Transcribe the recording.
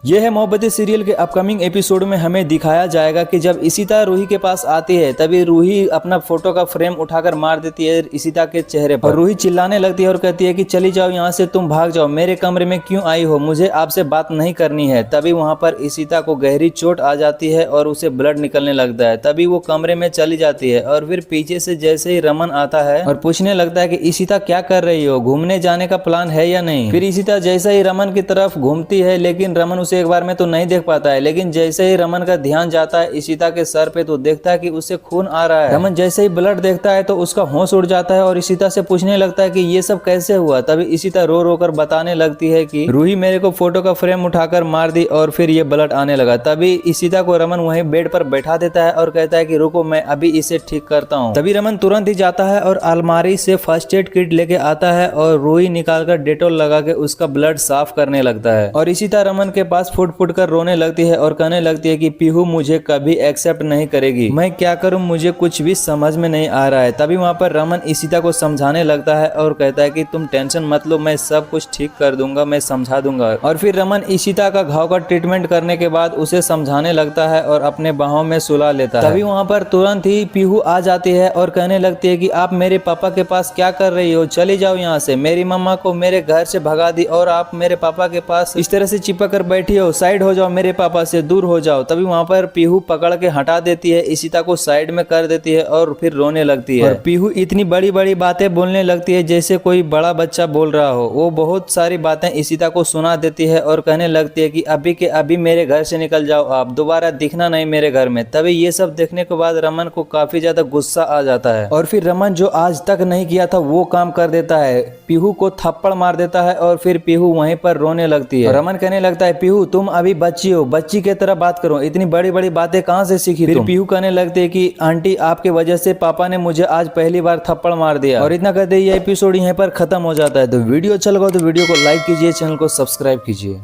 ये है मोहब्बतें सीरियल के अपकमिंग एपिसोड में हमें दिखाया जाएगा कि जब इशिता रूही के पास आती है तभी रूही अपना फोटो का फ्रेम उठाकर मार देती है इशिता के चेहरे पर। रूही चिल्लाने लगती है और कहती है कि चली जाओ यहाँ से, तुम भाग जाओ, मेरे कमरे में क्यों आई हो, मुझे आपसे बात नहीं करनी है। तभी वहाँ पर इशिता को गहरी चोट आ जाती है और उसे ब्लड निकलने लगता है। तभी वो कमरे में चली जाती है और फिर पीछे से जैसे ही रमन आता है और पूछने लगता है कि इशिता क्या कर रही हो, घूमने जाने का प्लान है या नहीं। फिर इशिता जैसे ही रमन की तरफ घूमती है लेकिन रमन उसे एक बार में तो नहीं देख पाता है, लेकिन जैसे ही रमन का ध्यान जाता है इशिता के सर पे तो देखता है कि उससे खून आ रहा है। रमन जैसे ही ब्लड देखता है तो उसका होश उड़ जाता है और इशिता से पूछने लगता है कि ये सब कैसे हुआ। तभी इशिता रो रो कर बताने लगती है कि रूही मेरे को फोटो का फ्रेम उठाकर मार दी और फिर ये ब्लड आने लगा। तभी इशिता को रमन वहीं बेड पर बैठा देता है और कहता है कि रुको, मैं अभी इसे ठीक करता हूँ। तभी रमन तुरंत ही जाता है और अलमारी से फर्स्ट एड किट लेके आता है और रूही निकालकर डेटॉल लगा के उसका ब्लड साफ करने लगता है। और इशिता रमन के पास फुट फुट कर रोने लगती है और कहने लगती है कि पीहू मुझे कभी एक्सेप्ट नहीं करेगी, मैं क्या करूं, मुझे कुछ भी समझ में नहीं आ रहा है। तभी वहां पर रमन इशिता को समझाने लगता है और कहता है कि तुम टेंशन मत लो, मैं सब कुछ ठीक कर दूंगा, मैं समझा दूंगा। और फिर रमन इशिता का घाव का ट्रीटमेंट करने के बाद उसे समझाने लगता है और अपने बाहों में सुला लेता है। तभी वहां पर तुरंत ही पीहू आ जाती है और कहने लगती है कि आप मेरे पापा के पास क्या कर रही हो, चली जाओ यहाँ से, मेरी मम्मा को मेरे घर से भगा दी और आप मेरे पापा के पास इस तरह से चिपक कर बैठी हो, साइड हो जाओ, मेरे पापा से दूर हो जाओ। तभी वहां पर पीहू पकड़ के हटा देती है, इशिता को साइड में कर देती है और फिर रोने लगती है। और पीहू इतनी बड़ी बड़ी बातें बोलने लगती है जैसे कोई बड़ा बच्चा बोल रहा हो। वो बहुत सारी बातें इशिता को सुना देती है और कहने लगती है कि अभी के अभी मेरे घर से निकल जाओ, आप दोबारा दिखना नहीं मेरे घर में। तभी ये सब देखने के बाद रमन को काफी ज्यादा गुस्सा आ जाता है और फिर रमन जो आज तक नहीं किया था वो काम कर देता है, पीहू को थप्पड़ मार देता है और फिर पीहू वहीं पर रोने लगती है। रमन कहने लगता है पीहू तुम अभी बच्ची हो, बच्ची की तरह बात करो, इतनी बड़ी बड़ी बातें कहाँ से सीखी। फिर पीहू कहने लगते हैं कि आंटी आपके वजह से पापा ने मुझे आज पहली बार थप्पड़ मार दिया। और इतना कहते ये एपिसोड यहीं पर खत्म हो जाता है। तो वीडियो अच्छा लगा तो वीडियो को लाइक कीजिए, चैनल को सब्सक्राइब कीजिए।